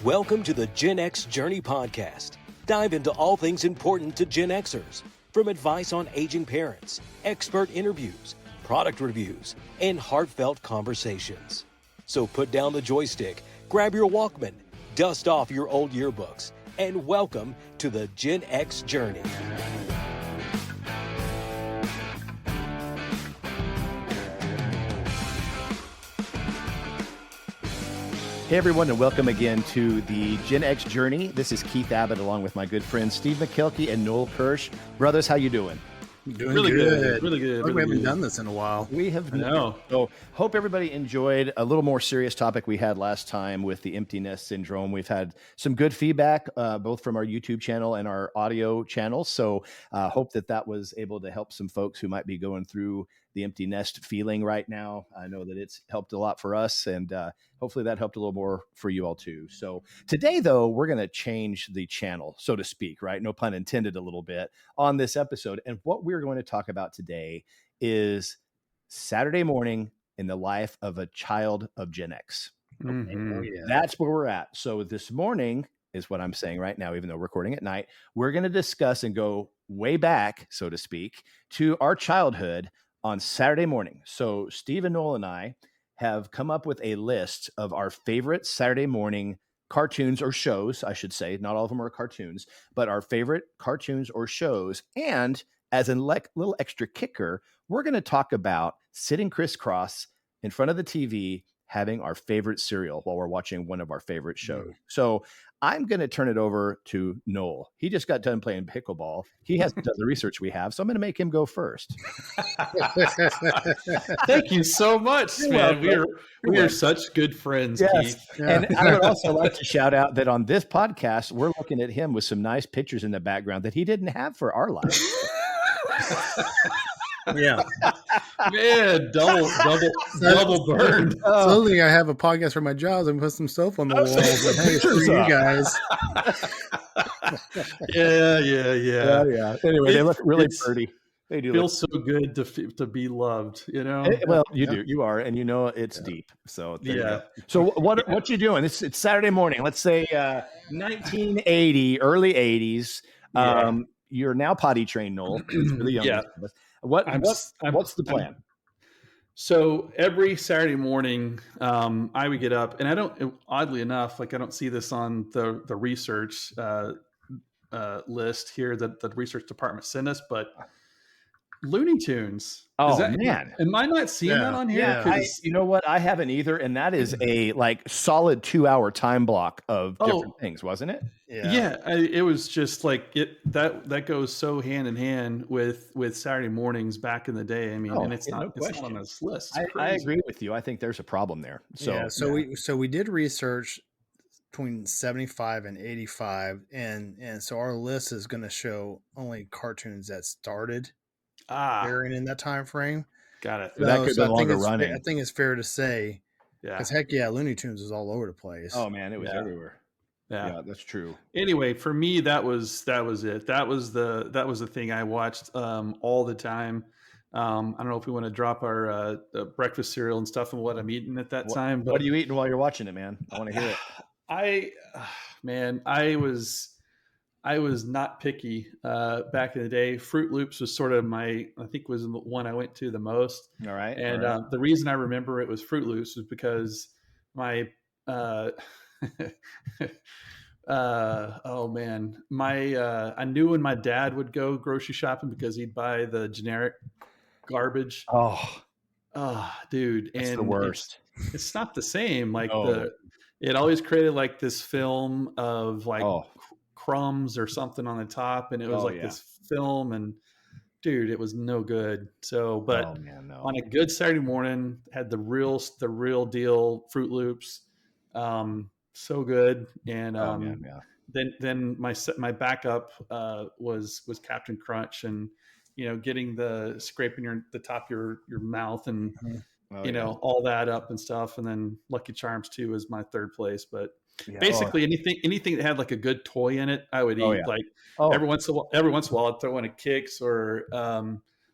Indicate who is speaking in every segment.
Speaker 1: Welcome to the Gen X Journey podcast. Dive into all things important to Gen Xers, from advice on aging parents, expert interviews, product reviews, and heartfelt conversations. So put down the joystick, grab your Walkman, dust off your old yearbooks, and welcome to the Gen X Journey.
Speaker 2: Hey everyone, and welcome again to the Gen X Journey. This is Keith Abbott along with my good friends Steve McKelkey and Noel Kirsch. Brothers, how you doing?
Speaker 3: Doing
Speaker 4: really
Speaker 3: good.
Speaker 4: Really good.
Speaker 3: We haven't done this in a while.
Speaker 2: We have.
Speaker 4: I know.
Speaker 2: So hope everybody enjoyed a little more serious topic we had last time with the empty nest syndrome. We've had some good feedback, both from our YouTube channel and our audio channel. So hope that was able to help some folks who might be going through the empty nest feeling right now. I know that it's helped a lot for us, and hopefully that helped a little more for you all too. So today, though, we're going to change the channel, so to speak, right? No pun intended, a little bit on this episode. And what we're going to talk about today is Saturday morning in the life of a child of Gen X.
Speaker 4: Mm-hmm.
Speaker 3: Oh, yeah.
Speaker 2: That's where we're at. So this morning is what I'm saying right now, even though we're recording at night, we're going to discuss and go way back, so to speak, to our childhood on Saturday morning. So Steve and Noel and I have come up with a list of our favorite Saturday morning cartoons or shows, I should say. Not all of them are cartoons, but our favorite cartoons or shows. And as a little extra kicker, we're going to talk about sitting crisscross in front of the TV, having our favorite cereal while we're watching one of our favorite shows. So I'm going to turn it over to Noel. He just got done playing pickleball. He hasn't done the research we have, so I'm going to make him go first.
Speaker 4: Thank you so much, man. We are such good friends,
Speaker 2: Yes.
Speaker 4: Keith.
Speaker 2: Yeah. And I would also like to shout out that on this podcast, we're looking at him with some nice pictures in the background that he didn't have for our life.
Speaker 3: Yeah.
Speaker 4: Man, double burned.
Speaker 3: Slowly, I have a podcast for my jobs and put some stuff on the walls. But hey, screw you guys.
Speaker 4: Yeah.
Speaker 2: Anyway, they look really pretty. They do.
Speaker 4: Feels so good to be loved, you know.
Speaker 2: Well, you do. You are, and you know it's deep. So there you
Speaker 4: Yeah.
Speaker 2: go. So what you doing? It's Saturday morning. Let's say 1980, early 80s. You're now potty trained, Noel. You're the youngest of us. What's the plan?
Speaker 4: So every Saturday morning, I would get up, and I don't. Oddly enough, I don't see this on the research list here that the research department sent us, but Looney Tunes.
Speaker 2: Man,
Speaker 4: am I not seeing that on here?
Speaker 2: Yeah. You know what? I haven't either, and that is a solid 2-hour time block of different things, wasn't it?
Speaker 4: Yeah. It was just that goes so hand in hand with Saturday mornings back in the day. I mean, and it's not on this list.
Speaker 2: I agree with you. I think there's a problem there.
Speaker 3: So we did research between 75 and 85, and so our list is going to show only cartoons that started airing in that time frame.
Speaker 4: Got it.
Speaker 2: That could be longer running.
Speaker 3: I think it's fair to say, because Looney Tunes was all over the place.
Speaker 2: Oh man, it was everywhere. Yeah, that's true.
Speaker 4: Anyway, for me, that was it. That was the thing I watched all the time. I don't know if we want to drop our breakfast cereal and stuff and what I'm eating at that time. But
Speaker 2: what are you eating while you're watching it, man? I want to hear it.
Speaker 4: I was not picky back in the day. Fruit Loops was sort of I think was the one I went to the most.
Speaker 2: All right.
Speaker 4: And the reason I remember it was Fruit Loops was because my I knew when my dad would go grocery shopping because he'd buy the generic garbage. Dude.
Speaker 2: It's the worst.
Speaker 4: It's not the same. It always created this film of crumbs or something on the top, and it was this film, and dude, it was no good. So, but on a good Saturday morning, had the real deal Fruit Loops, so good. And then my backup was Captain Crunch, and getting scraping the top of your mouth and all that up and stuff, and then Lucky Charms too was my third place. But basically anything that had a good toy in it, I would eat. Every once in a while I'd throw in a Kix or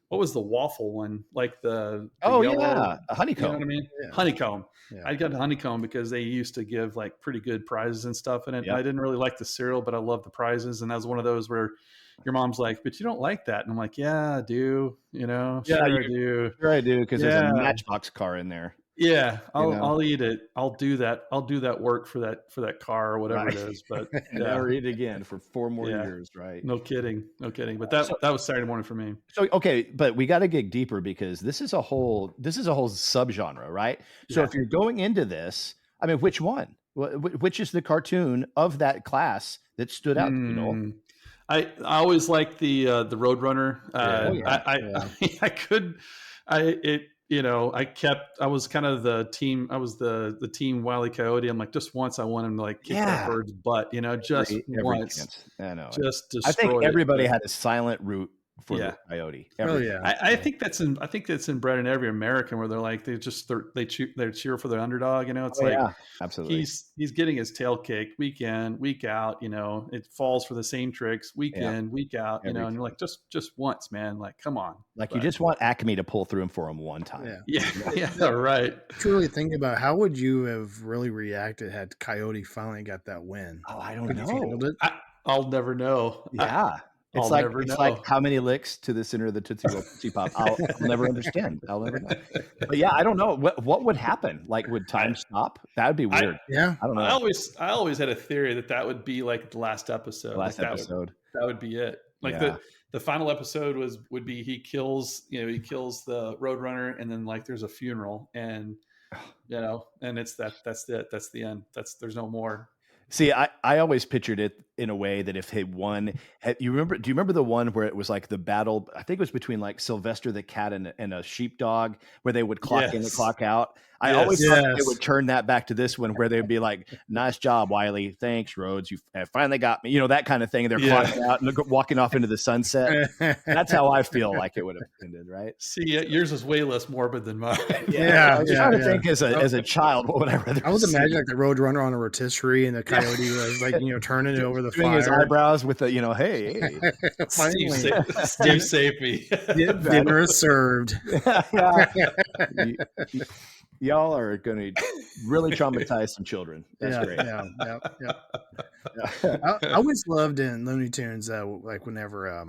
Speaker 4: what was the waffle one? Like the
Speaker 2: yellow,
Speaker 4: a
Speaker 2: honeycomb.
Speaker 4: You know what I mean?
Speaker 3: Yeah.
Speaker 4: Honeycomb.
Speaker 3: Yeah.
Speaker 4: I got honeycomb because they used to give like pretty good prizes and stuff in it. Yep. I didn't really like the cereal, but I loved the prizes. And that was one of those where your mom's like, but you don't like that. And I'm like, yeah, I do. You know,
Speaker 2: yeah,
Speaker 4: sure I do.
Speaker 2: Sure I do. Because there's a Matchbox car in there.
Speaker 4: Yeah, I'll eat it. I'll do that. I'll do that work for that car or whatever it is. But
Speaker 2: never eat it again for 4 more years, right?
Speaker 4: No kidding. But that was Saturday morning for me.
Speaker 2: So okay, but we got to dig deeper because this is a whole subgenre, right? So if you're going into this, I mean, which one? Which is the cartoon of that class that stood out to you, Noel?
Speaker 4: I always liked the Roadrunner. I was kind of the team. I was the team Wile E. Coyote. I'm like, just once I want him to like kick that bird's butt, just once.
Speaker 2: Chance. I know.
Speaker 4: Just destroy.
Speaker 2: I think everybody had a silent root for the coyote.
Speaker 4: I think that's inbred in every American where they're like they cheer for their underdog. It's
Speaker 2: absolutely.
Speaker 4: He's getting his tail kicked week in, week out. It falls for the same tricks week in, week out. And you're like just once, man. Like come on.
Speaker 2: You just want Acme to pull through him for him one time.
Speaker 4: Yeah, right.
Speaker 3: Truly think about how would you have really reacted had Coyote finally got that win?
Speaker 2: Oh, I don't know.
Speaker 4: I'll never know.
Speaker 2: Yeah. It's like how many licks to the center of the Tootsie Pop. I'll never understand. I'll never know. But I don't know what would happen. Like, would time stop? That would be weird.
Speaker 3: I
Speaker 4: don't know. I always had a theory that would be like the last episode. That would be it. Like the final episode would be he kills the Roadrunner, and then like there's a funeral, and and it's that's the end. There's no more.
Speaker 2: See, I always pictured it in a way that if he won, do you remember the one where it was like the battle? I think it was between like Sylvester the cat and a sheepdog where they would clock in and clock out. I always thought they would turn that back to this one where they'd be like, nice job, Wiley. Thanks, Rhodes. You finally got me. That kind of thing. And they're clocking out and walking off into the sunset. That's how I feel like it would have ended, right?
Speaker 4: See, yours is way less morbid than mine.
Speaker 2: I was trying to think as a child, what would I rather
Speaker 3: I would imagine like the Roadrunner on a rotisserie and the Coyote was like, turning it over the
Speaker 2: doing
Speaker 3: fire.
Speaker 2: His eyebrows with the, hey.
Speaker 4: Steve saved me.
Speaker 3: Dinner is served.
Speaker 2: Y'all are going to really traumatize some children. That's great.
Speaker 3: Yeah. I always loved in Looney Tunes, like whenever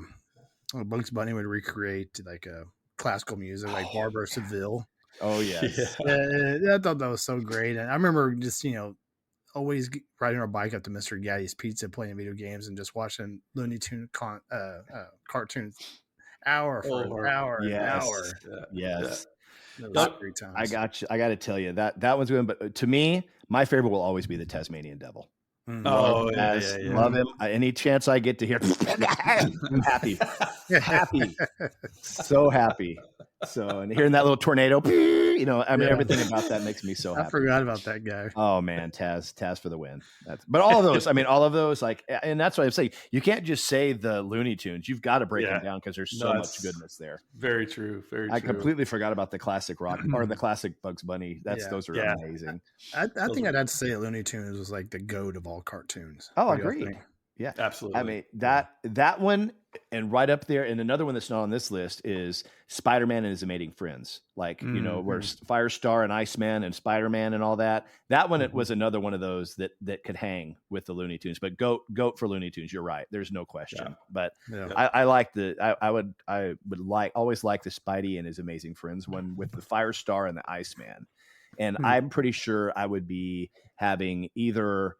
Speaker 3: Bugs Bunny would recreate like a classical music, like Barbara Seville.
Speaker 2: Oh yes.
Speaker 3: I thought that was so great, and I remember just always riding our bike up to Mr. Gaddy's Pizza, playing video games, and just watching Looney Tune cartoons hour for hour and hour.
Speaker 2: Yes.
Speaker 3: That was great times.
Speaker 2: I got you. I got to tell you that one's good, but to me, my favorite will always be the Tasmanian Devil. Love him. Any chance I get to hear, I'm happy, so happy. So, and hearing that little tornado, everything about that makes me so happy.
Speaker 3: I forgot about that guy.
Speaker 2: Oh man, Taz for the win. But all of those, like, and that's what I'm saying. You can't just say the Looney Tunes. You've got to break them down because there's so much goodness there.
Speaker 4: Very true.
Speaker 2: I completely forgot about the classic Rock or the classic Bugs Bunny. Those are amazing.
Speaker 3: I think I'd have to say Looney Tunes was like the GOAT of all cartoons.
Speaker 2: Oh, agreed. Yeah,
Speaker 4: absolutely.
Speaker 2: I mean that one, and right up there, and another one that's not on this list is Spider-Man and His Amazing Friends. Like where Firestar and Iceman and Spider-Man and all that. That one it was another one of those that could hang with the Looney Tunes. But goat for Looney Tunes. You're right. There's no question. But I like I would always like the Spidey and His Amazing Friends one with the Firestar and the Iceman. And I'm pretty sure I would be having either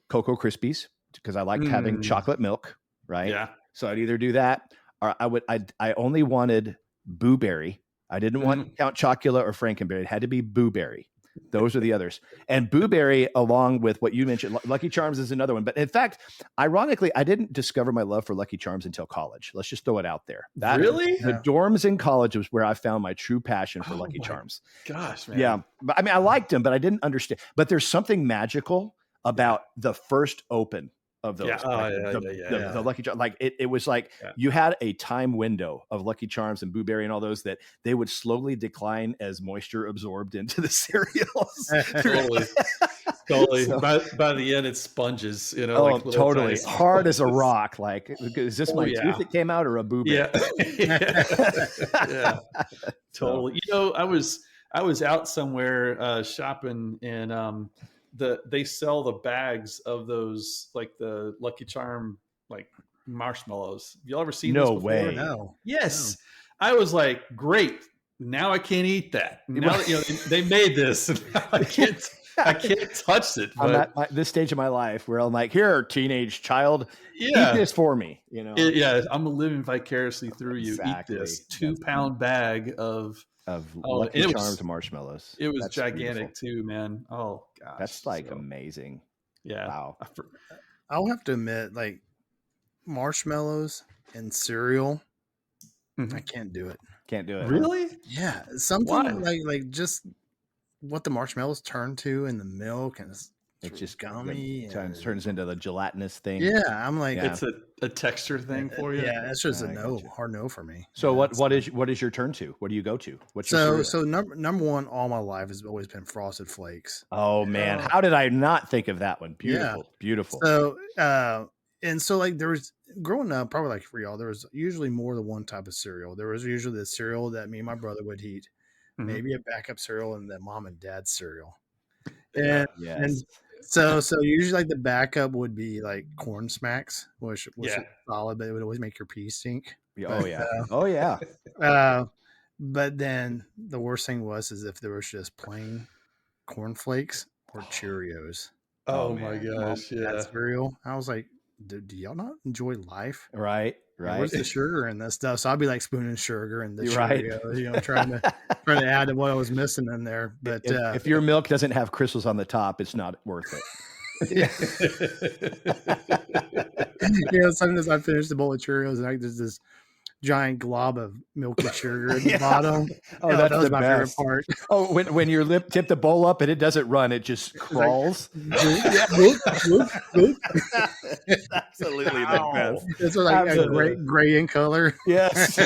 Speaker 2: Cocoa Krispies, because I liked having chocolate milk, right?
Speaker 4: Yeah.
Speaker 2: So I'd either do that, or I only wanted Boo Berry. I didn't want Count Chocula or Frankenberry. It had to be Boo Berry. Those are the others. And Boo Berry, along with what you mentioned, Lucky Charms is another one. But in fact, ironically, I didn't discover my love for Lucky Charms until college. Let's just throw it out there.
Speaker 4: Really?
Speaker 2: The dorms in college was where I found my true passion for Lucky Charms.
Speaker 4: Gosh, man.
Speaker 2: Yeah. But I mean, I liked them, but I didn't understand. But there's something magical about the first open of those. The Lucky Charms. Like it was like you had a time window of Lucky Charms and Boo Berry and all those that they would slowly decline as moisture absorbed into the cereals.
Speaker 4: Totally. Totally. So, by the end, it's sponges, you know,
Speaker 2: like totally hard as a rock. Like, is this my tooth that came out or a boo bear?
Speaker 4: Yeah. Totally. You know, I was out somewhere shopping, and they sell the bags of those, like the Lucky Charm like marshmallows. Have you ever seen those before?
Speaker 2: Way.
Speaker 3: No.
Speaker 4: Yes. No. I was like, great. Now I can't eat that. Now that, you know, they made this, and I can't touch it. But
Speaker 2: I'm at this stage of my life where I'm like, here, teenage child, eat this for me. You know,
Speaker 4: I'm living vicariously through you. Exactly. Eat this 2-pound bag of
Speaker 2: Lucky Charms marshmallows.
Speaker 4: It was gigantic too, man. Oh gosh,
Speaker 2: that's like amazing.
Speaker 4: Yeah.
Speaker 2: Wow.
Speaker 3: I'll have to admit, like marshmallows and cereal, I can't do it.
Speaker 2: Can't do it.
Speaker 4: Really?
Speaker 3: Yeah. Something like just what the marshmallows turn to in the milk, and it's just gummy.
Speaker 2: Turns into the gelatinous thing.
Speaker 3: Yeah, I'm like,
Speaker 4: it's a texture thing for you.
Speaker 3: Yeah, it's just hard no for me.
Speaker 2: So what is your turn to? What do you go to? What's
Speaker 3: your number one all my life has always been Frosted Flakes.
Speaker 2: Oh man, how did I not think of that one? Beautiful.
Speaker 3: So and so like there was growing up, probably like for y'all, there was usually more than one type of cereal. There was usually the cereal that me and my brother would eat, maybe a backup cereal, and then mom and dad's cereal. And so usually like the backup would be like Corn Smacks, which was solid, but it would always make your pee stink. But then the worst thing was if there was just plain cornflakes or Cheerios.
Speaker 4: Oh my gosh,
Speaker 3: that cereal. I was like, do y'all not enjoy life?
Speaker 2: Right.
Speaker 3: Where's the sugar in this stuff? So I'd be like spooning sugar and the Cheerios, you know, trying to add to what I was missing in there. But
Speaker 2: if your milk doesn't have crystals on the top, it's not worth it.
Speaker 3: You know, sometimes I finish the bowl of Cheerios and there's this giant glob of milky sugar at the bottom.
Speaker 2: Oh, that was
Speaker 3: my favorite part.
Speaker 2: Oh, when your lip tip the bowl up and it doesn't run, it just crawls.
Speaker 3: It's
Speaker 2: absolutely the best.
Speaker 3: It's like a gray in color.
Speaker 2: Yes.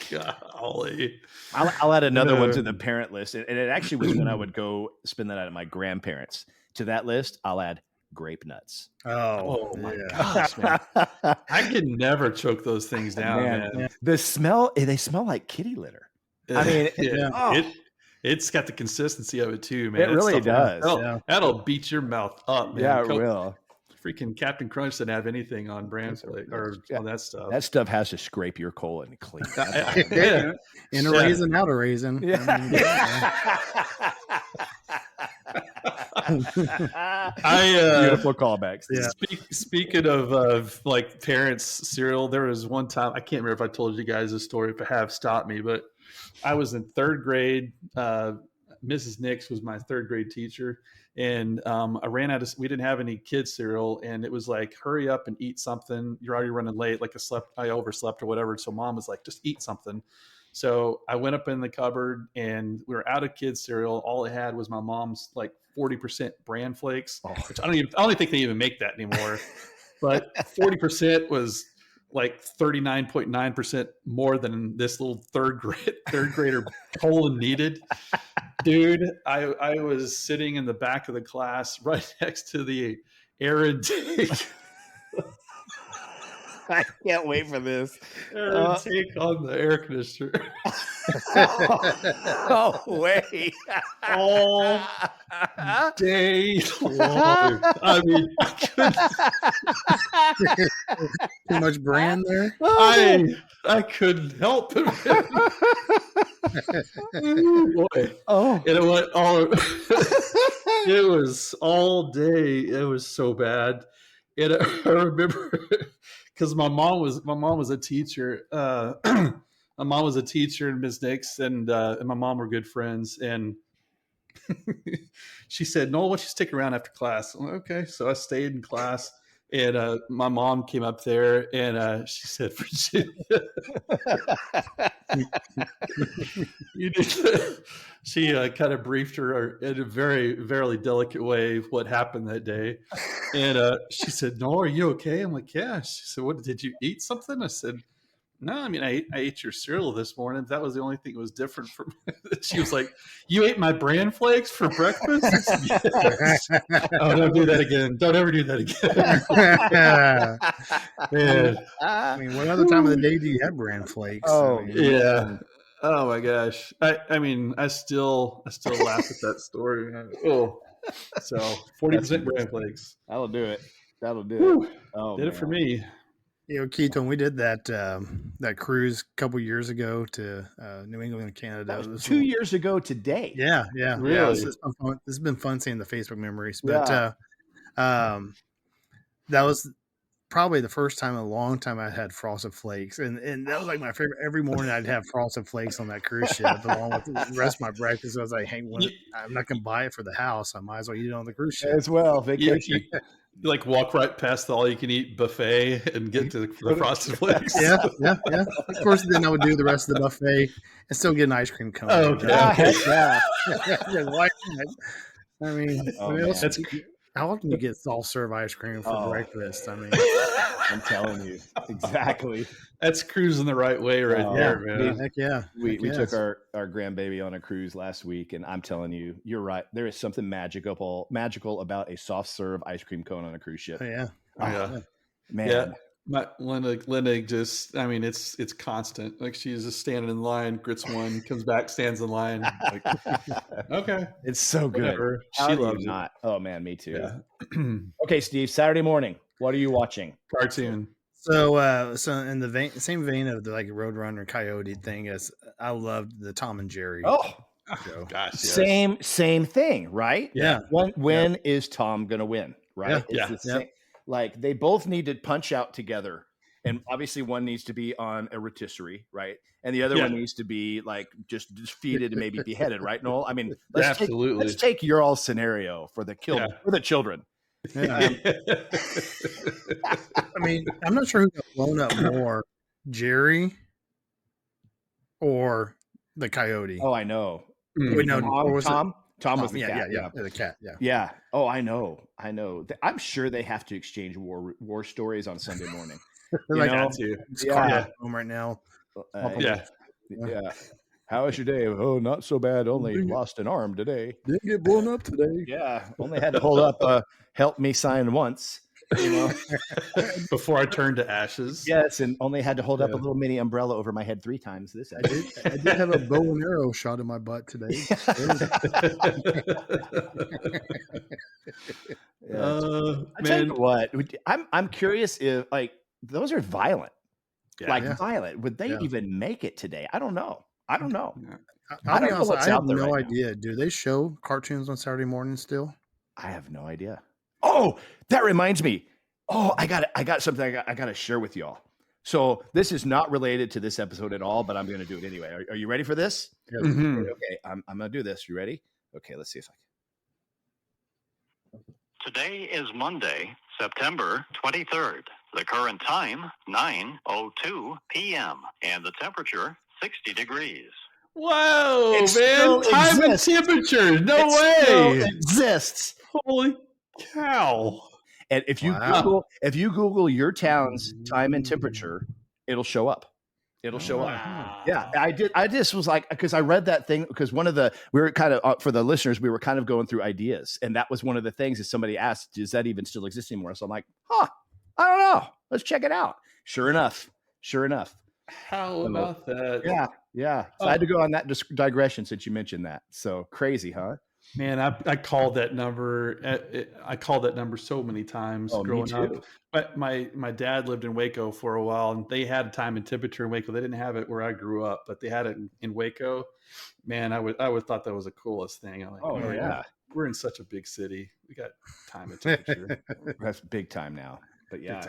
Speaker 4: Golly.
Speaker 2: I'll add another one to the parent list, and it actually was when I would go spend that out at my grandparents. To that list, I'll add grape nuts.
Speaker 3: Oh
Speaker 4: my gosh, man. I could never choke those things down, man.
Speaker 2: Yeah. The smell, they smell like kitty litter. I mean,
Speaker 4: it's got the consistency of it too, man.
Speaker 2: It really does.
Speaker 4: That'll beat your mouth up, man.
Speaker 2: Yeah, it will.
Speaker 4: Freaking Captain Crunch didn't have anything on brand or on that stuff.
Speaker 2: That stuff has to scrape your colon clean.
Speaker 3: In a raisin, out a raisin.
Speaker 2: Yeah. Beautiful callbacks.
Speaker 3: Yeah.
Speaker 4: Speaking of like parents' cereal, there was one time, I can't remember if I told you guys this story. If I have, stop me. But I was in third grade. Mrs. Nix was my third grade teacher, and I ran out of. We didn't have any kids cereal, and it was like, hurry up and eat something. You're already running late. Like I overslept or whatever. So mom was like, just eat something. So I went up in the cupboard and we were out of kids cereal. All I had was my mom's like 40% bran flakes, which I don't think they even make that anymore. But 40% was like 39.9% more than this little third grader colon needed. Dude, I was sitting in the back of the class right next to the air intake.
Speaker 2: I can't wait for this.
Speaker 4: Take on the air conditioner.
Speaker 2: Oh, wait.
Speaker 4: All day long. I mean,
Speaker 3: too much brand there.
Speaker 4: I couldn't help it. Boy.
Speaker 2: Oh,
Speaker 4: and it went all. It was all day. It was so bad. And I remember because my mom was a teacher. My mom was a teacher in Ms. Nix, and my mom were good friends. And she said, "Noel, why don't you stick around after class?" I'm like, okay, so I stayed in class, and my mom came up there, and she said, "Virginia, you did." She kind of briefed her in a very, very delicate way what happened that day. And she said, "No, are you okay?" I'm like, "Yeah." She said, "What, did you eat something?" I said, no, I mean, I ate your cereal this morning. That was the only thing that was different from she was like, you ate my bran flakes for breakfast? Yes. Oh, don't do that again. Don't ever do that again. Man.
Speaker 3: I mean, what other time of the day do you have bran flakes?
Speaker 2: Oh,
Speaker 3: I mean,
Speaker 4: yeah. Oh my gosh. I mean, I still laugh at that story. Oh, so 40% bran flakes.
Speaker 2: That'll do it.
Speaker 4: Whew.
Speaker 2: Oh,
Speaker 4: did it for me.
Speaker 3: Keith, when we did that that cruise a couple years ago to New England and Canada,
Speaker 2: that was 2 years ago today.
Speaker 3: Yeah,
Speaker 4: really.
Speaker 3: Yeah, it's been fun. This has been fun seeing the Facebook memories, but that was probably the first time in a long time I had Frosted Flakes, and that was like my favorite. Every morning I'd have Frosted Flakes on that cruise ship along with the rest of my breakfast. I was like, hey, I'm not gonna buy it for the house. I might as well eat it on the cruise ship
Speaker 2: as well. Vacation.
Speaker 4: You like walk right past the all-you-can-eat buffet and get to the Frosted Flakes.
Speaker 3: Yeah. Of course, then I would do the rest of the buffet and still get an ice cream cone.
Speaker 4: Oh, okay.
Speaker 3: Why not? I mean, how often do you get soft serve ice cream for breakfast? I mean,
Speaker 2: I'm telling you, exactly.
Speaker 4: That's cruising the right way right there, man.
Speaker 3: Heck yeah.
Speaker 2: We took our grandbaby on a cruise last week, and I'm telling you, you're right. There is something magical about a soft serve ice cream cone on a cruise ship.
Speaker 3: Oh, yeah.
Speaker 2: Man.
Speaker 4: Yeah. Linda just, I mean, it's constant. Like she's just standing in line, grits one, comes back, stands in line. Like, okay.
Speaker 2: It's so good.
Speaker 4: Whatever.
Speaker 2: She loves it. Oh man, me too. Yeah. Okay, Steve, Saturday morning. What are you watching?
Speaker 4: Cartoon.
Speaker 3: So in the same vein of the like Roadrunner Coyote thing, as I loved the Tom and Jerry.
Speaker 2: Oh
Speaker 4: gosh,
Speaker 2: yes. Same thing, right?
Speaker 3: Yeah.
Speaker 2: When is Tom gonna win? Right?
Speaker 3: Yeah.
Speaker 2: Like they both need to punch out together, and obviously one needs to be on a rotisserie, right? And the other one needs to be like just defeated and maybe beheaded, right? Noel, I mean, let's take your all scenario for the for the children.
Speaker 3: Yeah. I mean, I'm not sure who got blown up more, Jerry or the coyote.
Speaker 2: Oh, I know.
Speaker 3: Wait, no,
Speaker 2: Tom was the cat.
Speaker 3: Yeah, the cat.
Speaker 2: Yeah. Oh, I know. I'm sure they have to exchange war stories on Sunday morning.
Speaker 3: It's home right now.
Speaker 2: Yeah. How was your day? Oh, not so bad. Only lost an arm today.
Speaker 3: Didn't get blown up today.
Speaker 2: Yeah. Only had to hold up help me sign once.
Speaker 4: Before I turned to ashes.
Speaker 2: Yes, and only had to hold up a little mini umbrella over my head 3 times. I
Speaker 3: did have a bow and arrow shot in my butt today.
Speaker 2: I tell you what, I'm curious if like those are violent. Violent. Would they even make it today? I don't know.
Speaker 3: I have no idea. Do they show cartoons on Saturday morning still?
Speaker 2: I have no idea. Oh, that reminds me. Oh, I got something I got to share with y'all. So this is not related to this episode at all, but I'm going to do it anyway. Are you ready for this?
Speaker 3: Yeah.
Speaker 2: Mm-hmm. Okay, I'm going to do this. You ready? Okay, let's see if I can.
Speaker 5: Today is Monday, September 23rd. The current time, 9:02 p.m. And the temperature, 60 degrees.
Speaker 4: Whoa, man. Time and temperature. No way.
Speaker 2: Still exists.
Speaker 4: Holy cow.
Speaker 2: And if you Google your town's time and temperature, it'll show up. It'll show up. Yeah, I did. I just was like, because I read that thing because we were kind of for the listeners, we were kind of going through ideas, and that was one of the things that somebody asked, does that even still exist anymore? So I'm like, I don't know. Let's check it out. Sure enough.
Speaker 4: How about that?
Speaker 2: Yeah. So I had to go on that digression since you mentioned that. So crazy, huh?
Speaker 4: Man, I called that number. I called that number so many times growing up. But my dad lived in Waco for a while, and they had time and temperature in Waco. They didn't have it where I grew up, but they had it in Waco. Man, I would thought that was the coolest thing. I'm like, we're in such a big city. We got time and temperature.
Speaker 2: That's big time now. But yeah.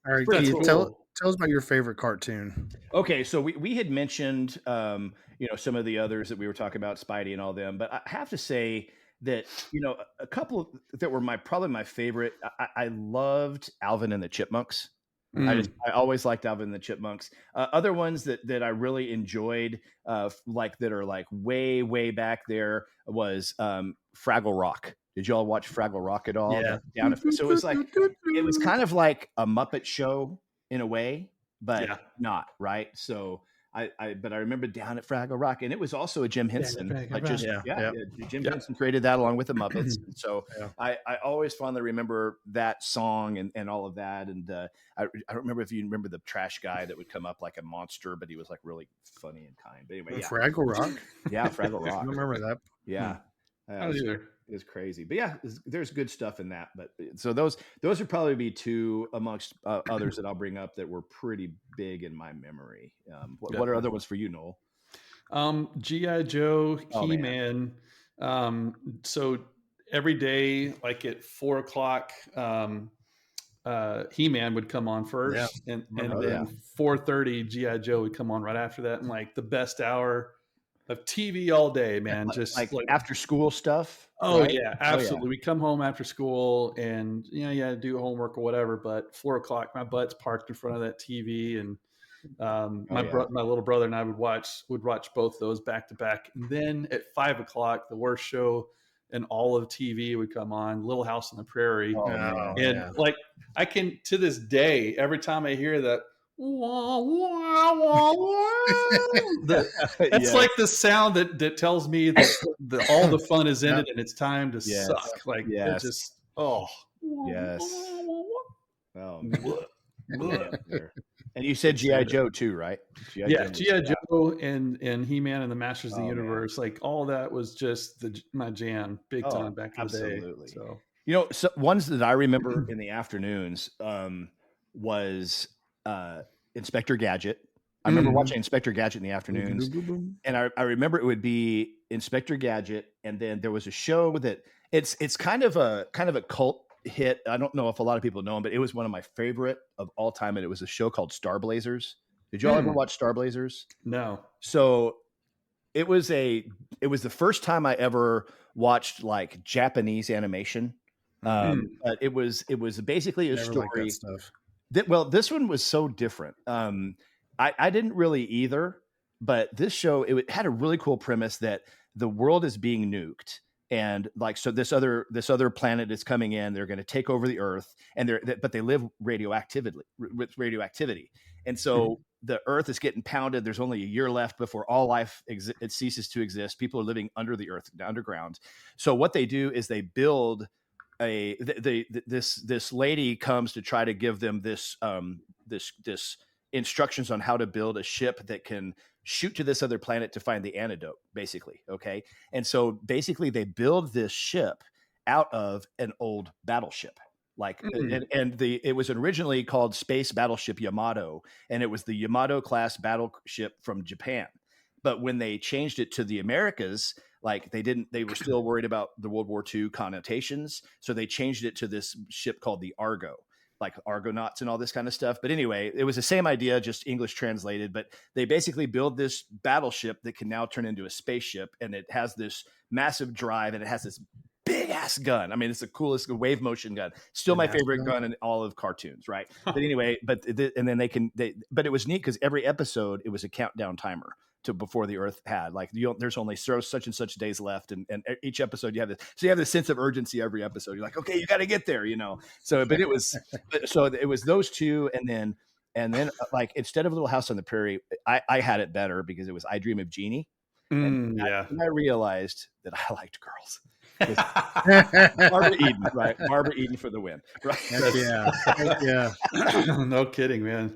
Speaker 3: All right, can you tell us about your favorite cartoon?
Speaker 2: Okay, so we had mentioned some of the others that we were talking about, Spidey and all them, but I have to say that a couple that were probably my favorite. I loved Alvin and the Chipmunks. I always liked Alvin and the Chipmunks. Other ones that I really enjoyed, that are like way back there, was Fraggle Rock. Did y'all watch Fraggle Rock at all?
Speaker 3: Yeah.
Speaker 2: So it was kind of like a Muppet Show in a way. but not right. So but I remember Down at Fraggle Rock, and it was also a Jim Henson. Jim Henson created that along with the Muppets. And so I always fondly remember that song and all of that. And I don't remember if you remember the trash guy that would come up like a monster, but he was like really funny and kind. But anyway,
Speaker 3: Fraggle Rock.
Speaker 2: Yeah, Fraggle Rock.
Speaker 3: I remember that.
Speaker 2: Yeah. It's crazy, but yeah, there's good stuff in that. But so those would probably be two amongst others that I'll bring up that were pretty big in my memory. What are other ones for you, Noel?
Speaker 4: G.I. Joe, He-Man. So every day, like at 4:00, He-Man would come on first, and then 4:30 G.I. Joe would come on right after that, and like the best hour of TV all day, man. Just
Speaker 2: like after school stuff.
Speaker 4: Oh right? Yeah, absolutely. We come home after school and do homework or whatever. But 4:00, my butt's parked in front of that TV, and my little brother and I would watch both those back to back. And then at 5:00, the worst show in all of TV would come on, Little House on the Prairie. Like I can to this day, every time I hear that. That's like the sound that tells me that all the fun is in it and it's time to suck. Like it just
Speaker 2: And you said G.I. Joe too, right?
Speaker 4: G.I. Joe and He-Man and the Masters of the Universe, like all that was just my jam, big time back in the day.
Speaker 2: Absolutely. So ones that I remember in the afternoons was Inspector Gadget. I remember watching Inspector Gadget in the afternoons, and I remember it would be Inspector Gadget, and then there was a show that it's kind of a cult hit. I don't know if a lot of people know him, but it was one of my favorite of all time, and it was a show called Star Blazers. Did you all ever watch Star Blazers?
Speaker 4: No.
Speaker 2: So it was the first time I ever watched like Japanese animation. But it was basically a story. This one was so different. I didn't really either, but this show, it had a really cool premise that the world is being nuked. And like, so this other planet is coming in, they're going to take over the Earth, but they live with radioactivity. And so the Earth is getting pounded. There's only a year left before all life it ceases to exist. People are living under the Earth, underground. So what they do is they build this lady comes to try to give them this instructions on how to build a ship that can shoot to this other planet to find the antidote, basically. Okay. And so basically they build this ship out of an old battleship. It was originally called Space Battleship Yamato, and it was the Yamato class battleship from Japan. But when they changed it to the Americas, they were still worried about the World War II connotations. So they changed it to this ship called the Argo, like Argonauts and all this kind of stuff. But anyway, it was the same idea, just English translated, but they basically build this battleship that can now turn into a spaceship. And it has this massive drive, and it has this big ass gun. I mean, it's the coolest wave motion gun. Still my favorite gun in all of cartoons. Right. But anyway, but it was neat because every episode, it was a countdown timer to before the Earth had there's only such and such days left, and each episode you have this sense of urgency every episode. You're like, okay, you got to get there, So, but it was those two, and then like instead of Little House on the Prairie, I had it better because it was I Dream of Jeannie. And I realized that I liked girls. Barbara Eden, right? Barbara Eden for the win, right?
Speaker 3: Yeah.
Speaker 4: No kidding, man.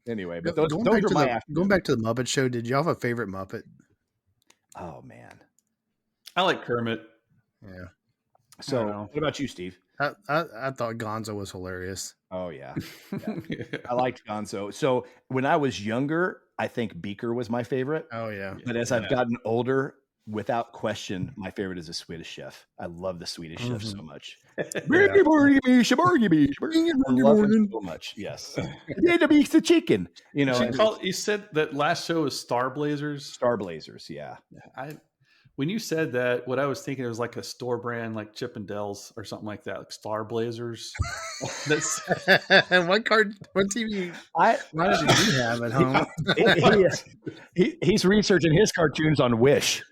Speaker 2: Anyway, but going back
Speaker 3: to the Muppet Show, did you have a favorite Muppet?
Speaker 2: Oh man,
Speaker 4: I like Kermit.
Speaker 3: Yeah.
Speaker 2: So, what about you, Steve?
Speaker 3: I thought Gonzo was hilarious.
Speaker 2: Oh yeah. I liked Gonzo. So when I was younger, I think Beaker was my favorite.
Speaker 3: Oh yeah.
Speaker 2: But as I've gotten older, without question, my favorite is the Swedish Chef. I love the Swedish Chef so much. I love him so much. Yes. The chicken.
Speaker 4: You said that last show was Star Blazers.
Speaker 2: Star Blazers, yeah.
Speaker 4: When you said that, what I was thinking, it was like a store brand, like Chippendales or something like that, like Star Blazers.
Speaker 3: That's what TV did you have at home?
Speaker 2: He's researching his cartoons on Wish.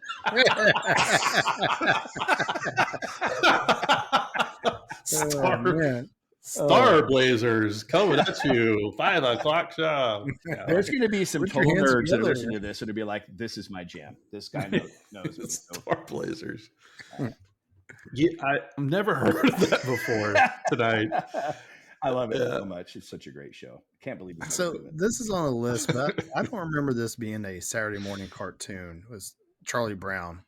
Speaker 4: Star Blazers coming at you, 5 o'clock show.
Speaker 2: Yeah, there's going to be some total nerds that are listening to this. It'll be like, this is my jam. This guy knows me.
Speaker 4: Star Blazers. Yeah, I've never heard of that before tonight.
Speaker 2: I love it so much. It's such a great show. Can't believe it.
Speaker 3: So this is on a list, but I don't remember this being a Saturday morning cartoon. It was Charlie Brown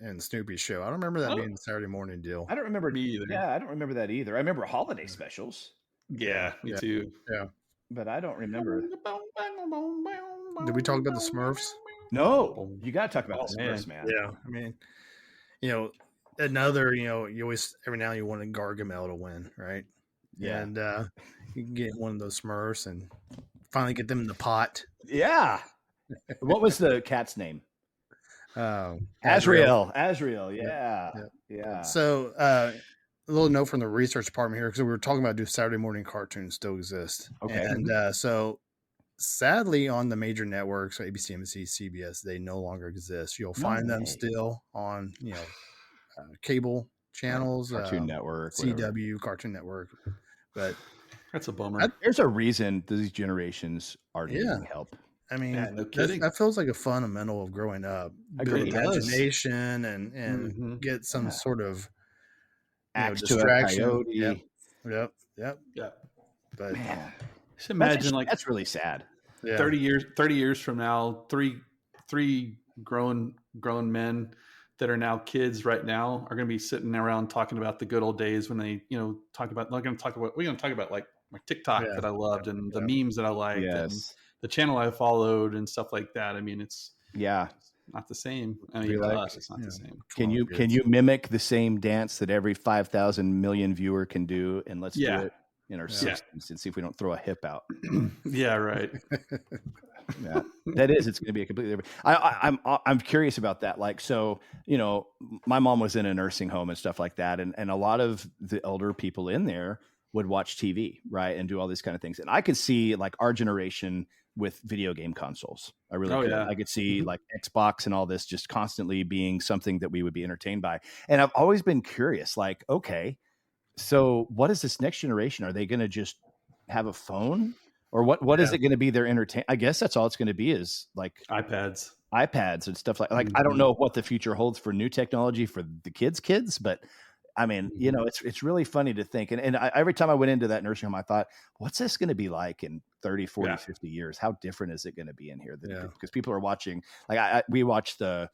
Speaker 3: and Snoopy's show. I don't remember that being a Saturday morning deal.
Speaker 2: I don't remember me either. Yeah, I don't remember that either. I remember holiday specials.
Speaker 4: Yeah, me too.
Speaker 3: Yeah,
Speaker 2: but I don't remember.
Speaker 3: Did we talk about the Smurfs?
Speaker 2: No, you got to talk about the Smurfs, man.
Speaker 3: Yeah, I mean, another, you always every now and then you want a Gargamel to win, right?
Speaker 2: Yeah,
Speaker 3: and you can get one of those Smurfs and finally get them in the pot.
Speaker 2: Yeah. What was the cat's name?
Speaker 3: Azrael.
Speaker 2: Yeah.
Speaker 3: So a little note from the research department here, because we were talking about do Saturday morning cartoons still exist.
Speaker 2: Okay.
Speaker 3: And so sadly on the major networks, so ABC, NBC, CBS, they no longer exist. You'll find them still on cable channels,
Speaker 2: Cartoon Network,
Speaker 3: CW,
Speaker 2: whatever.
Speaker 3: Cartoon Network. But
Speaker 4: that's a bummer.
Speaker 2: There's a reason these generations are needing help.
Speaker 3: I mean,
Speaker 4: no kidding.
Speaker 3: That feels like a fundamental of growing up. Build imagination and get some sort of distraction. Yep. But
Speaker 2: man,
Speaker 4: just imagine
Speaker 2: that's really sad.
Speaker 3: Yeah.
Speaker 4: 30 years from now, three grown men that are now kids right now are going to be sitting around talking about the good old days when they, we're going to talk about like my TikTok that I loved and the memes that I liked and the channel I followed and stuff like that. I mean, it's not the same. I mean, for us, it's not the same.
Speaker 2: Can you mimic the same dance that every 5,000 million viewer can do? And let's do it in our 60s and see if we don't throw a hip out.
Speaker 4: Yeah, right.
Speaker 2: Yeah, it's going to be a completely different. I'm curious about that. Like, so, my mom was in a nursing home and stuff like that. And a lot of the elder people in there would watch TV, right. And do all these kind of things. And I could see like our generation with video game consoles. I really could. I could see like Xbox and all this just constantly being something that we would be entertained by. And I've always been curious, like, okay, so what is this next generation? Are they going to just have a phone? Or what is it going to be their entertain? I guess that's all it's going to be is like
Speaker 4: iPads
Speaker 2: and stuff like I don't know what the future holds for new technology for the kids, but I mean, it's really funny to think. And every time I went into that nursing home, I thought, what's this going to be like in 30, 40, 50 years? How different is it going to be in here? Because people are watching, like we watched the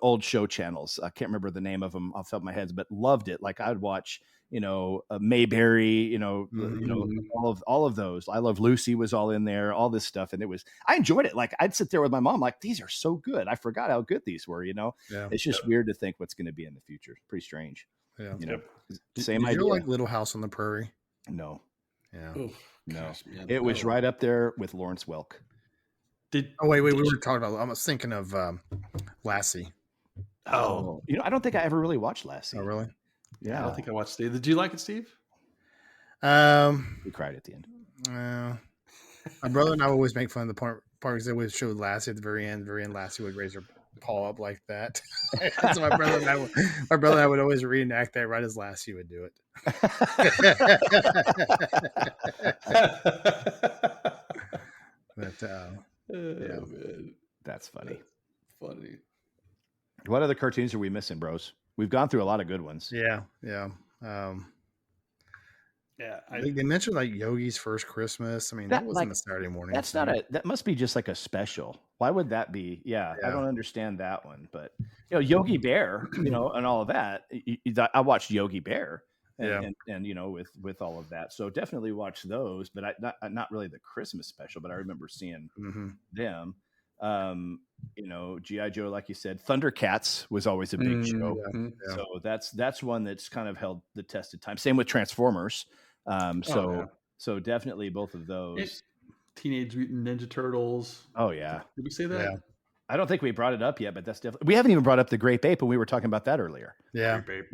Speaker 2: old show channels. I can't remember the name of them off the top of my head, but loved it. Like I'd watch, Mayberry, all of those. I Love Lucy was all in there, all this stuff. And I enjoyed it. Like I'd sit there with my mom, like, these are so good. I forgot how good these were, It's just weird to think what's going to be in the future. Pretty strange.
Speaker 3: Yeah.
Speaker 2: Same
Speaker 3: idea.
Speaker 2: Did
Speaker 3: you like Little House on the Prairie?
Speaker 2: No.
Speaker 3: Yeah.
Speaker 4: Oof,
Speaker 2: no.
Speaker 4: Gosh, man.
Speaker 2: It was right up there with Lawrence Welk.
Speaker 3: Wait, we were talking about, I was thinking of Lassie.
Speaker 2: Oh, I don't think I ever really watched Lassie.
Speaker 3: Oh, really?
Speaker 4: Yeah. I don't think I watched Steve. Did you like it, Steve?
Speaker 2: We cried at the end.
Speaker 3: My brother and I would always make fun of the part because they would show Lassie at the very end. Lassie would raise her paw up like that. So my brother and I would always reenact that right as Lassie would do it. But
Speaker 2: man. That's funny.
Speaker 4: Funny.
Speaker 2: What other cartoons are we missing, bros? We've gone through a lot of good ones.
Speaker 3: Yeah. They mentioned like Yogi's First Christmas. I mean, that wasn't a Saturday morning.
Speaker 2: That's thing. That must be just like a special. Why would that be? Yeah. I don't understand that one. But Yogi Bear, and all of that. I watched Yogi Bear, and with all of that. So definitely watch those. But not really the Christmas special. But I remember seeing them. G.I. Joe, like you said, Thundercats was always a big show. Yeah. So that's one that's kind of held the test of time. Same with Transformers. So definitely both of those.
Speaker 4: Teenage Mutant Ninja Turtles.
Speaker 2: Oh yeah.
Speaker 4: Did we say that? Yeah.
Speaker 2: I don't think we brought it up yet, but that's definitely, we haven't even brought up the Grape Ape, and we were talking about that earlier.
Speaker 3: Yeah.
Speaker 2: Grape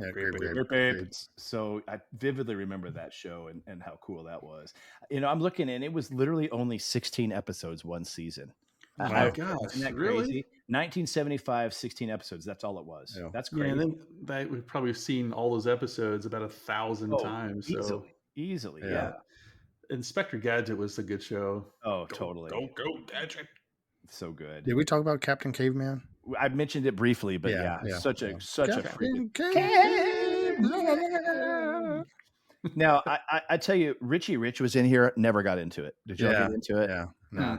Speaker 2: Ape. So I vividly remember that show and how cool that was. I'm looking, and it was literally only 16 episodes one season.
Speaker 4: Oh my gosh,
Speaker 2: isn't that crazy? Really? 1975, 16 episodes. That's all it was. Yeah. That's crazy.
Speaker 4: Yeah, and then we've probably seen all those episodes about 1,000 times. So
Speaker 2: Easily, yeah.
Speaker 4: Inspector Gadget was a good show.
Speaker 2: Oh, totally.
Speaker 4: Go, Gadget.
Speaker 2: So good.
Speaker 3: Did we talk about Captain Caveman?
Speaker 2: I mentioned it briefly, but such a freaking Caveman. Now, I tell you, Richie Rich was in here. Never got into it. Did y'all get into it?
Speaker 3: Yeah, no,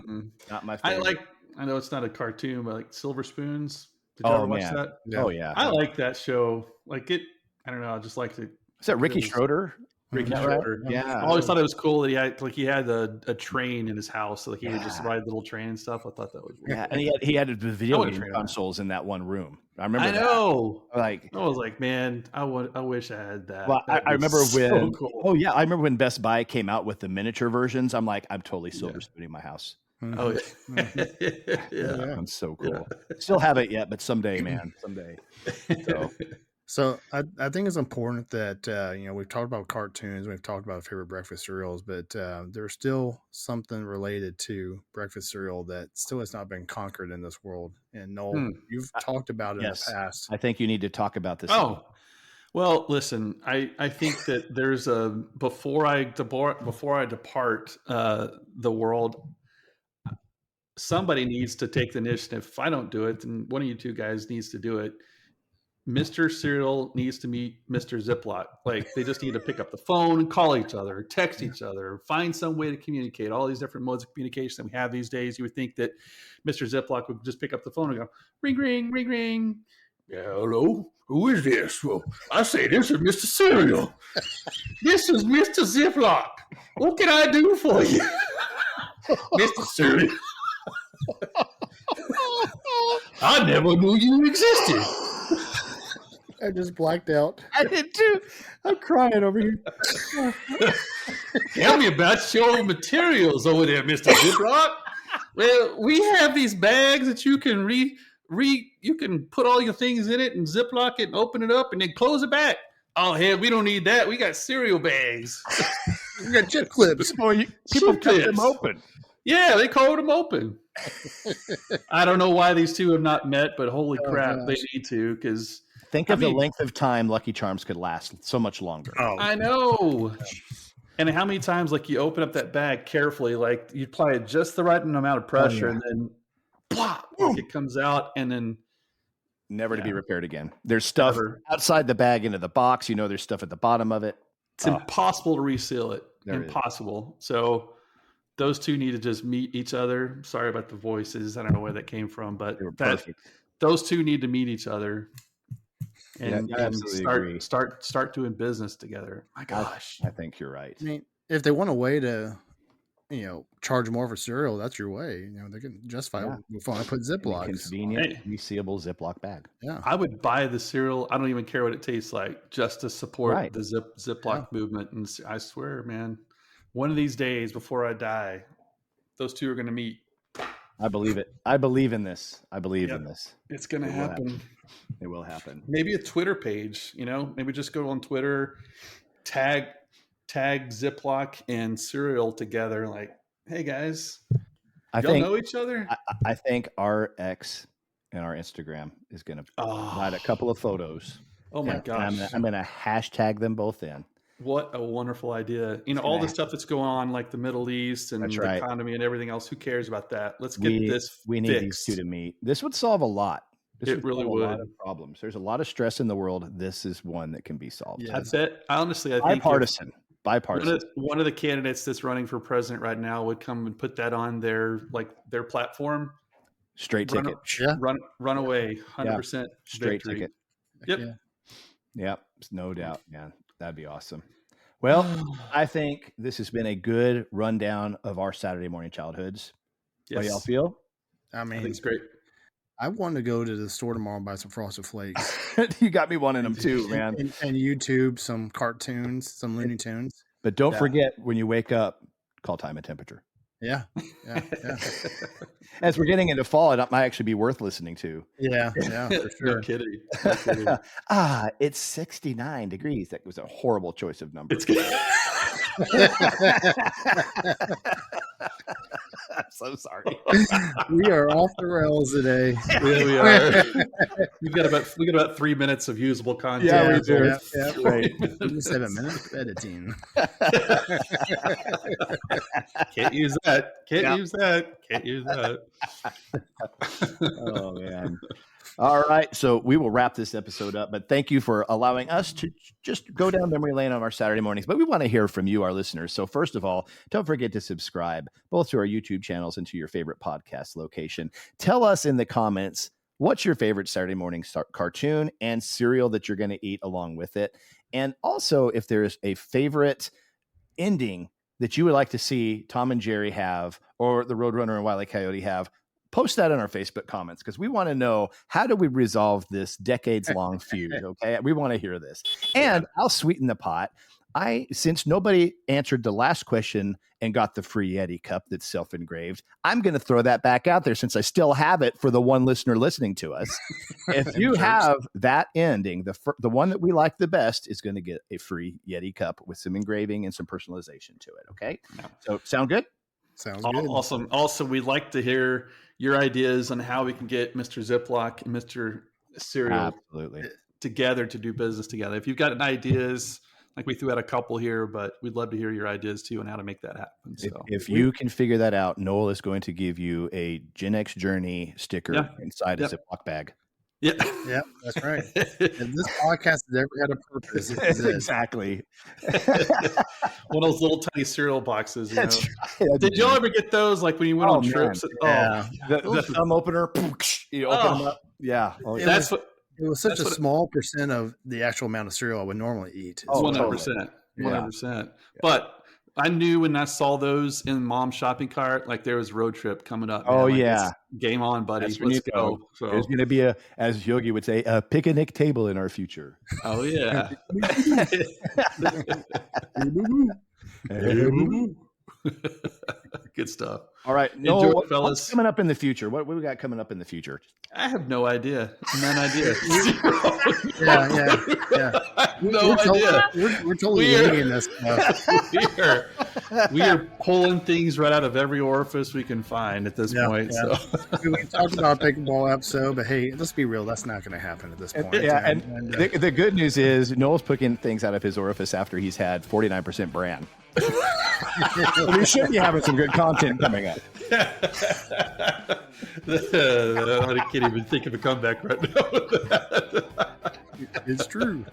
Speaker 2: not my favorite.
Speaker 4: I know it's not a cartoon, but like Silver Spoons. Did you ever watch that?
Speaker 2: Yeah. Oh yeah,
Speaker 4: I like that show. Like it. I don't know. I just liked it.
Speaker 2: Is that Ricky Schroeder?
Speaker 4: Ricky Schroeder.
Speaker 2: Right? Yeah.
Speaker 4: I always thought it was cool that he had a train in his house, so like he would just ride the little train and stuff. I thought that was weird.
Speaker 2: Yeah, and he had the video game consoles in that one room. I remember.
Speaker 4: I know.
Speaker 2: Like
Speaker 4: I was like, man, I wish I had that.
Speaker 2: Well, I remember when.
Speaker 4: So cool.
Speaker 2: Oh yeah, I remember when Best Buy came out with the miniature versions. I'm like, I'm totally silver spooning my house.
Speaker 4: Oh yeah.
Speaker 2: I'm so cool. Still haven't yet, but someday, man, someday.
Speaker 3: So I think it's important that we've talked about cartoons, we've talked about favorite breakfast cereals, but there's still something related to breakfast cereal that still has not been conquered in this world. And Noel, you've talked about it in the past.
Speaker 2: I think you need to talk about this.
Speaker 4: Oh, well, listen, I think that there's before I depart the world, somebody needs to take the initiative. If I don't do it, then one of you two guys needs to do it. Mr. Cereal needs to meet Mr. Ziploc. Like they just need to pick up the phone and call each other, text each other, find some way to communicate. All these different modes of communication that we have these days. You would think that Mr. Ziploc would just pick up the phone and go, ring, ring, ring, ring. Yeah, hello? Who is this? Well, I say this is Mr. Cereal. This is Mr. Ziploc. What can I do for you? Mr. Cereal. I never knew you existed.
Speaker 3: I just blacked out.
Speaker 2: I did too. I'm crying over here.
Speaker 4: Tell me about your materials over there, Mr. Ziploc. Well, we have these bags that you can you can put all your things in it and Ziploc it and open it up and then close it back. Oh, hell, we don't need that. We got cereal bags.
Speaker 3: We got chip clips.
Speaker 2: People kept them open.
Speaker 4: Yeah, they called them open. I don't know why these two have not met, but holy crap, they need to, because
Speaker 2: think of the length of time Lucky Charms could last so much longer.
Speaker 4: Oh, I know. And how many times, like, you open up that bag carefully, like you apply just the right amount of pressure, and then plop, like it comes out, and then
Speaker 2: never to be repaired again. There's stuff outside the bag into the box. There's stuff at the bottom of it.
Speaker 4: It's impossible to reseal it. Impossible. So those two need to just meet each other. Sorry about the voices. I don't know where that came from, but those two need to meet each other and start doing business together. My gosh.
Speaker 2: I think you're right.
Speaker 3: I mean, if they want a way to, charge more for cereal, that's your way. They can justify it. I put Ziplocs.
Speaker 2: Convenient, resealable Ziploc bag.
Speaker 3: Yeah.
Speaker 4: I would buy the cereal. I don't even care what it tastes like, just to support the Ziploc movement. And I swear, man, one of these days before I die, those two are going to meet.
Speaker 2: I believe it. I believe in this. I believe in this.
Speaker 4: It's going to happen.
Speaker 2: It will happen.
Speaker 4: Maybe a Twitter page, maybe just go on Twitter, tag Ziploc and cereal together. Like, hey guys, y'all know each other?
Speaker 2: I think our X and our Instagram is going to provide a couple of photos.
Speaker 4: Oh my gosh.
Speaker 2: I'm going to hashtag them both in.
Speaker 4: What a wonderful idea. All the stuff that's going on, like the Middle East and the economy and everything else. Who cares about that? Let's get this
Speaker 2: We need these two to meet. This would solve a lot.
Speaker 4: It really would.
Speaker 2: A lot of problems. There's a lot of stress in the world. This is one that can be solved.
Speaker 4: Yeah, I think
Speaker 2: bipartisan.
Speaker 4: One of the candidates that's running for president right now would come and put that on their platform.
Speaker 2: Straight ticket.
Speaker 4: Run away. 100%
Speaker 2: straight ticket.
Speaker 4: Yep.
Speaker 2: Yep. No doubt, man. That'd be awesome. Well, I think this has been a good rundown of our Saturday morning childhoods. Yes. What do y'all feel?
Speaker 3: I
Speaker 4: think it's great.
Speaker 3: I want to go to the store tomorrow and buy some Frosted Flakes.
Speaker 2: You got me wanting them too, man.
Speaker 3: And YouTube some cartoons, some Looney Tunes.
Speaker 2: But don't forget, when you wake up, call time and temperature.
Speaker 3: Yeah.
Speaker 2: As we're getting into fall, it might actually be worth listening to.
Speaker 3: Yeah, for sure.
Speaker 4: No kidding.
Speaker 2: It's 69 degrees. That was a horrible choice of numbers. I'm so sorry.
Speaker 3: We are off the rails today.
Speaker 4: Yeah, we are. we got about 3 minutes of usable content.
Speaker 2: Yeah, we do.
Speaker 3: Yeah.
Speaker 2: Right.
Speaker 3: 7 minutes of editing.
Speaker 4: Can't use that. Can't use that.
Speaker 2: Oh, man. All right. So we will wrap this episode up, but thank you for allowing us to just go down memory lane on our Saturday mornings. But we want to hear from you, our listeners. So first of all, don't forget to subscribe both to our YouTube channels and to your favorite podcast location. Tell us in the comments, what's your favorite Saturday morning cartoon and cereal that you're going to eat along with it? And also, if there's a favorite ending that you would like to see Tom and Jerry have, or the Roadrunner and Wile E. Coyote have, post that in our Facebook comments, because we want to know, how do we resolve this decades-long feud, okay? We want to hear this. And I'll sweeten the pot. Since nobody answered the last question and got the free Yeti cup that's self-engraved, I'm going to throw that back out there since I still have it for the one listener listening to us. If you have that ending, the one that we like the best is going to get a free Yeti cup with some engraving and some personalization to it, okay?
Speaker 4: Yeah.
Speaker 2: So sound good?
Speaker 3: Sounds good.
Speaker 4: Awesome. Also, we'd like to hear your ideas on how we can get Mr. Ziploc and Mr. Cereal together to do business together. If you've got ideas, like we threw out a couple here, but we'd love to hear your ideas too on how to make that happen. So
Speaker 2: if you can figure that out, Noel is going to give you a Gen X Journey sticker inside a Ziploc bag.
Speaker 4: Yeah,
Speaker 3: that's right. If this podcast has ever had a purpose, it's
Speaker 2: exactly.
Speaker 4: One of those little tiny cereal boxes. You know?
Speaker 2: Right.
Speaker 4: Did y'all ever get those? Like when you went on trips?
Speaker 2: The thumb opener. You open them up. Yeah.
Speaker 3: It was such a small percent of the actual amount of cereal I would normally eat.
Speaker 4: 100%. 100%. But I knew when I saw those in Mom's shopping cart, like there was road trip coming up.
Speaker 2: Man. Oh,
Speaker 4: like,
Speaker 2: yeah.
Speaker 4: Game on, buddy. Let's go. So.
Speaker 2: There's going to be as Yogi would say, a picnic table in our future.
Speaker 4: Oh, yeah. Good stuff.
Speaker 2: All right.
Speaker 4: Enjoy, fellas.
Speaker 2: What's coming up in the future? What we got coming up in the future?
Speaker 4: I have no idea. None idea.
Speaker 3: No idea. We're totally winging this stuff.
Speaker 4: We are pulling things right out of every orifice we can find at this point.
Speaker 3: Yeah.
Speaker 4: So
Speaker 3: we talked about a pickleball episode, but hey, let's be real. That's not going to happen at this point.
Speaker 2: And the good news is Noel's picking things out of his orifice after he's had 49% bran. So we should be having some good content coming up.
Speaker 4: I can't even think of a comeback right now.
Speaker 3: It's true.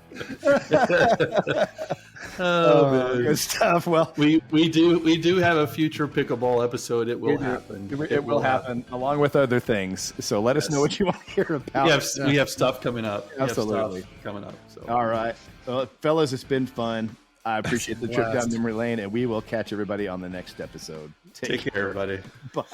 Speaker 2: Good stuff. Well,
Speaker 4: we do have a future pickleball episode. It will happen.
Speaker 2: It will happen along with other things. So let us know what you want to hear about.
Speaker 4: We have stuff coming up.
Speaker 2: Absolutely
Speaker 4: coming up. So.
Speaker 2: All right, well, fellas, it's been fun. I appreciate the trip down memory lane, and we will catch everybody on the next episode.
Speaker 4: Take care, everybody.
Speaker 2: Bye.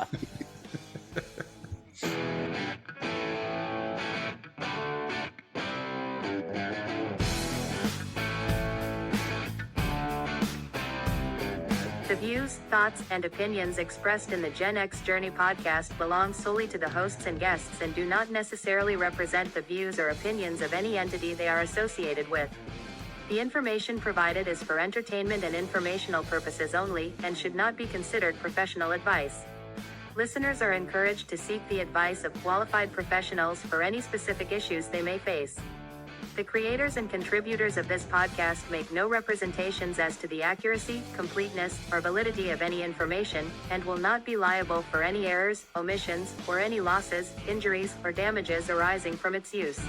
Speaker 6: The views, thoughts, and opinions expressed in the Gen X Journey podcast belong solely to the hosts and guests and do not necessarily represent the views or opinions of any entity they are associated with. The information provided is for entertainment and informational purposes only and should not be considered professional advice. Listeners are encouraged to seek the advice of qualified professionals for any specific issues they may face. The creators and contributors of this podcast make no representations as to the accuracy, completeness, or validity of any information, and will not be liable for any errors, omissions, or any losses, injuries, or damages arising from its use.